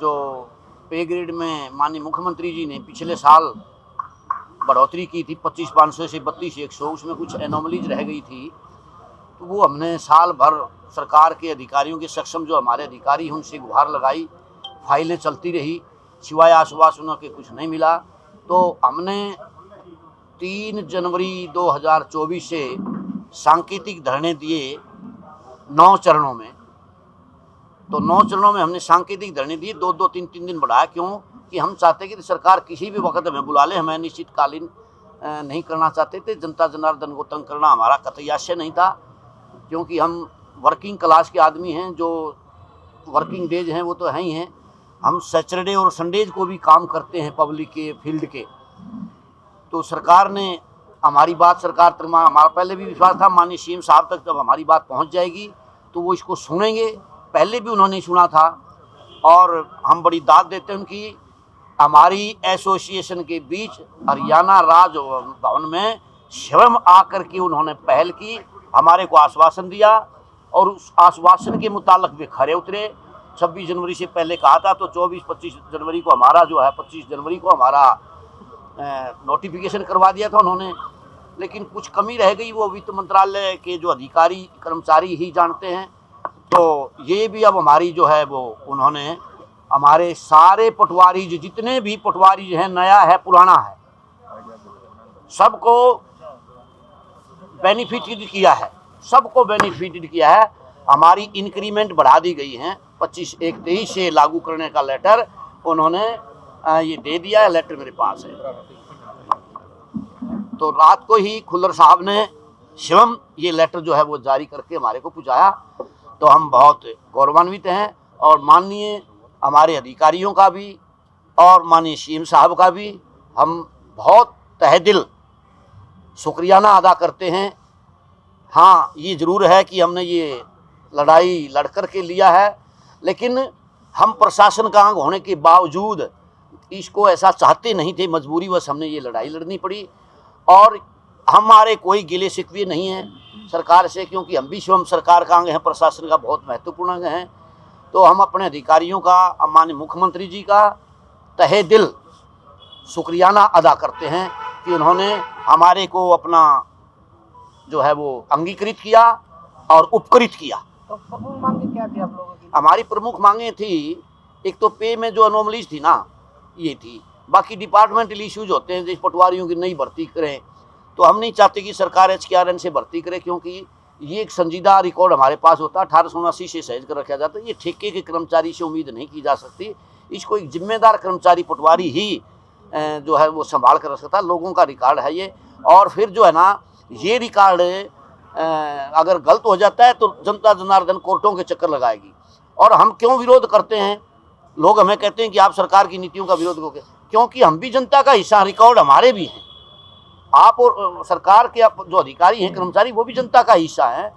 जो पे ग्रेड में माननीय मुख्यमंत्री जी ने पिछले साल बढ़ोतरी की थी 25,500 से 32,100, उसमें कुछ एनोमलीज रह गई थी, तो वो हमने साल भर सरकार के अधिकारियों के सक्षम जो हमारे अधिकारी हैं उनसे गुहार लगाई, फाइलें चलती रही, सिवाय आश्वासनों के कुछ नहीं मिला। तो हमने 3 जनवरी 2024 से सांकेतिक धरने दिए 9 चरणों में। तो 9 चरणों में हमने सांकेतिक धरने दिए, 2-2, 3-3 दिन बढ़ाया। क्यों कि हम चाहते कि सरकार किसी भी वक्त हमें बुला ले, हमें निश्चितकालीन नहीं करना चाहते थे। जनता जनार्दन को तंग करना हमारा कतई आशय नहीं था, क्योंकि हम वर्किंग क्लास के आदमी हैं। जो वर्किंग डेज हैं वो तो हैं ही हैं, हम सैटरडे और संडेज को भी काम करते हैं पब्लिक के फील्ड के। तो सरकार ने हमारी बात, सरकार तक हमारा पहले भी विश्वास था, माननीय सीएम साहब तक जब हमारी बात पहुंच जाएगी तो वो इसको सुनेंगे। पहले भी उन्होंने सुना था और हम बड़ी दाद देते हैं उनकी। हमारी एसोसिएशन के बीच हरियाणा राज भवन में स्वयं आकर के उन्होंने पहल की, हमारे को आश्वासन दिया और उस आश्वासन के मुताबिक वे खरे उतरे। 26 जनवरी से पहले कहा था, तो 24-25 जनवरी को हमारा जो है 25 जनवरी को हमारा नोटिफिकेशन करवा दिया था उन्होंने। लेकिन कुछ कमी रह गई, वो वित्त मंत्रालय के जो अधिकारी कर्मचारी ही जानते हैं। तो ये भी अब हमारी जो है वो उन्होंने हमारे सारे पटवारी जितने भी पटवारी हैं, नया है पुराना है, सबको बेनिफिटेड किया है, सबको बेनिफिटेड किया है। हमारी इंक्रीमेंट बढ़ा दी गई है, 25/1/23 से लागू करने का लेटर उन्होंने ये दे दिया है। लेटर मेरे पास है। तो रात को ही खुल्लर साहब ने स्वयं ये लेटर जो है वो जारी करके हमारे को पहुंचाया। तो हम बहुत गौरवान्वित हैं और माननीय हमारे अधिकारियों का भी और माननीय सीएम साहब का भी हम बहुत तहे दिल शुक्रियाना अदा करते हैं। हाँ, ये ज़रूर है कि हमने ये लड़ाई लड़कर के लिया है, लेकिन हम प्रशासन का अंग होने के बावजूद इसको ऐसा चाहते नहीं थे, मजबूरीवश हमने ये लड़ाई लड़नी पड़ी। और हमारे कोई गिले शिकवे नहीं हैं सरकार से, क्योंकि हम भी स्वयं सरकार का अंग हैं, प्रशासन का बहुत महत्वपूर्ण अंग हैं। तो हम अपने अधिकारियों का, माननीय मुख्यमंत्री जी का तहे दिल शुक्रियाना अदा करते हैं कि उन्होंने हमारे को अपना जो है वो अंगीकृत किया और उपकृत किया। तो प्रमुख मांगे क्या थी आप लोगों की? हमारी प्रमुख मांगे थी, एक तो पे में जो अनोमलीज थी ना, ये थी। बाकी डिपार्टमेंटल इश्यूज होते हैं, जैसे पटवारियों की नई भर्ती करें, तो हम नहीं चाहते कि सरकार HKRN से भर्ती करे, क्योंकि ये एक संजीदा रिकॉर्ड हमारे पास होता है, 1879 से सहेज कर रखा जाता है। ये ठेके के कर्मचारी से उम्मीद नहीं की जा सकती। इसको एक जिम्मेदार कर्मचारी पटवारी ही जो है वो संभाल कर रख सकता है। लोगों का रिकॉर्ड है ये। और फिर जो है ना, ये रिकॉर्ड अगर गलत हो जाता है तो जनता जनार्दन कोर्टों के चक्कर लगाएगी। और हम क्यों विरोध करते हैं? लोग हमें कहते हैं कि आप सरकार की नीतियों का विरोध करोगे, क्योंकि हम भी जनता का हिस्सा, रिकॉर्ड हमारे भी हैं। आप और सरकार के जो अधिकारी हैं, कर्मचारी, वो भी जनता का हिस्सा है।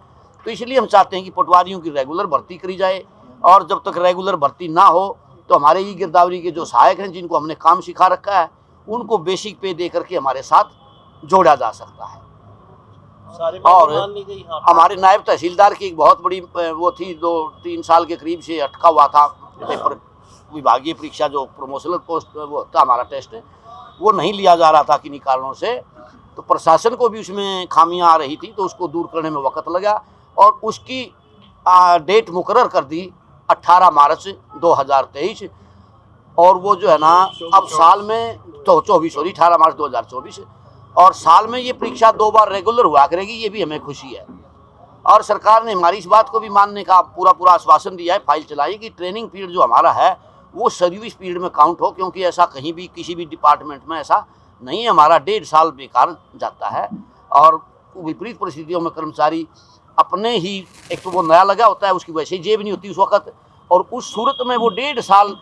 तो इसलिए हम चाहते हैं कि पटवारियों की रेगुलर भर्ती करी जाए, और जब तक रेगुलर भर्ती ना हो तो हमारे ही गिरदावरी के जो सहायक हैं, जिनको हमने काम सिखा रखा है, उनको बेसिक पे दे करके हमारे साथ जोड़ा जा सकता है। और हमारे नायब तहसीलदार की एक बहुत बड़ी वो थी, 2-3 साल के करीब से अटका हुआ था पेपर, विभागीय परीक्षा जो प्रमोशनल पोस्ट वो था, हमारा टेस्ट वो नहीं लिया जा रहा था किन्हीं कारणों से। तो प्रशासन को भी उसमें खामियां आ रही थी, तो उसको दूर करने में वक्त लगा और उसकी डेट मुकर्रर कर दी 18 मार्च 2023। और वो जो है ना, अब साल में तो 18 मार्च 2024, और साल में ये परीक्षा 2 बार रेगुलर हुआ करेगी। ये भी हमें खुशी है। और सरकार ने हमारी इस बात को भी मानने का पूरा आश्वासन दिया है, फाइल चलाई कि ट्रेनिंग पीरियड जो हमारा है वो सर्विस पीरियड में काउंट हो, क्योंकि ऐसा कहीं भी किसी भी डिपार्टमेंट में ऐसा नहीं है। हमारा 1.5 साल बेकार जाता है और विपरीत परिस्थितियों में कर्मचारी अपने ही, एक तो वो नया लगा होता है, उसकी वैसे ही जेब नहीं होती उस वक्त, और उस सूरत में वो 1.5 साल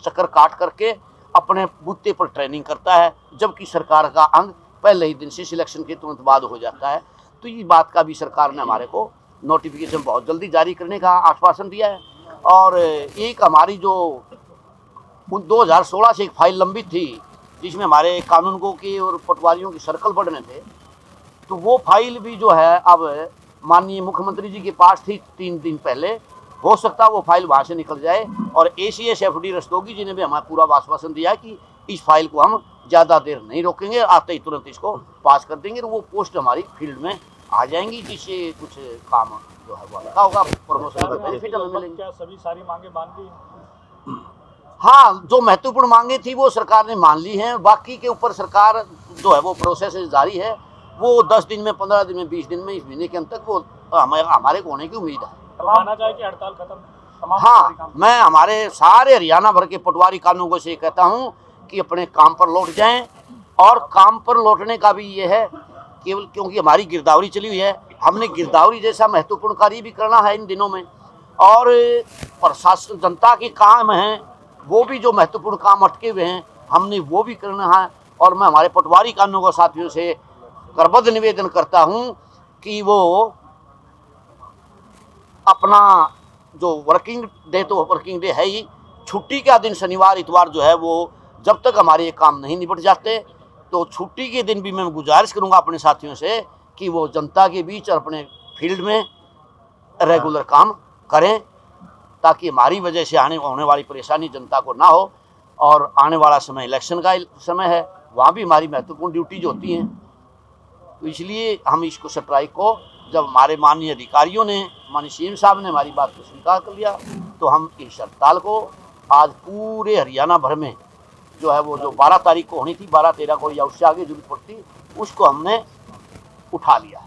चक्कर काट करके अपने बूते पर ट्रेनिंग करता है, जबकि सरकार का अंग पहले ही दिन से सिलेक्शन के तुरंत बाद हो जाता है। तो ये बात का भी सरकार ने हमारे को नोटिफिकेशन बहुत जल्दी जारी करने का आश्वासन दिया है। और एक हमारी जो 2016 से एक फाइल लंबित थी, जिसमें हमारे कानूनगो के और पटवारियों के सर्कल बढ़ने थे, तो वो फाइल भी जो है अब माननीय मुख्यमंत्री जी के पास थी 3 दिन पहले, हो सकता है वो फाइल वहाँ से निकल जाए। और ACS FD रस्तोगी जी ने भी हमें पूरा आश्वासन दिया कि इस फाइल को हम ज़्यादा देर नहीं रोकेंगे, आते ही तुरंत इसको पास कर देंगे। वो पोस्ट हमारी फील्ड में आ जाएंगी, जिससे कुछ काम जो है वो अच्छा होगा, प्रमोशन का बेनिफिट हमें मिलेंगे। क्या सभी सारी मांगे मान ली? हाँ, जो महत्वपूर्ण मांगे थी वो सरकार ने मान ली हैं। बाकी के ऊपर सरकार जो है वो प्रोसेस जारी है। वो 10 दिन में, 15 दिन में, 20 दिन में, इस महीने के अंत तक वो हमारे को होने की उम्मीद है। तो माना जाए कि हड़ताल खत्म? हाँ, मैं हमारे सारे हरियाणा भर के पटवारी कानूनगों से कहता हूँ कि अपने काम पर लौट जाएं। और काम पर लौटने का भी ये है केवल क्योंकि हमारी गिरदावरी चली हुई है, हमने गिरदावरी जैसा महत्वपूर्ण कार्य भी करना है इन दिनों में। और प्रशासन जनता के काम हैं, वो भी जो महत्वपूर्ण काम अटके हुए हैं हमने वो भी करना है। और मैं हमारे पटवारी कानूनगो साथियों से करबद्ध निवेदन करता हूँ कि वो अपना जो वर्किंग डे, तो वर्किंग डे है ही, छुट्टी का दिन शनिवार इतवार जो है वो जब तक हमारे ये काम नहीं निपट जाते, तो छुट्टी के दिन भी मैं गुजारिश करूंगा अपने साथियों से कि वो जनता के बीच और अपने फील्ड में रेगुलर काम करें, ताकि हमारी वजह से होने वाली परेशानी जनता को ना हो। और आने वाला समय इलेक्शन का समय है, वहाँ भी हमारी महत्वपूर्ण ड्यूटीज होती हैं। तो इसलिए हम इसको स्ट्राइक को, जब हमारे माननीय अधिकारियों ने, माननीय CM साहब ने हमारी बात को स्वीकार कर लिया, तो हम इस हड़ताल को आज पूरे हरियाणा भर में जो है वो जो 12 तारीख को होनी थी, 12-13 को या उससे आगे जरूरत पड़ती, उसको हमने उठा लिया है।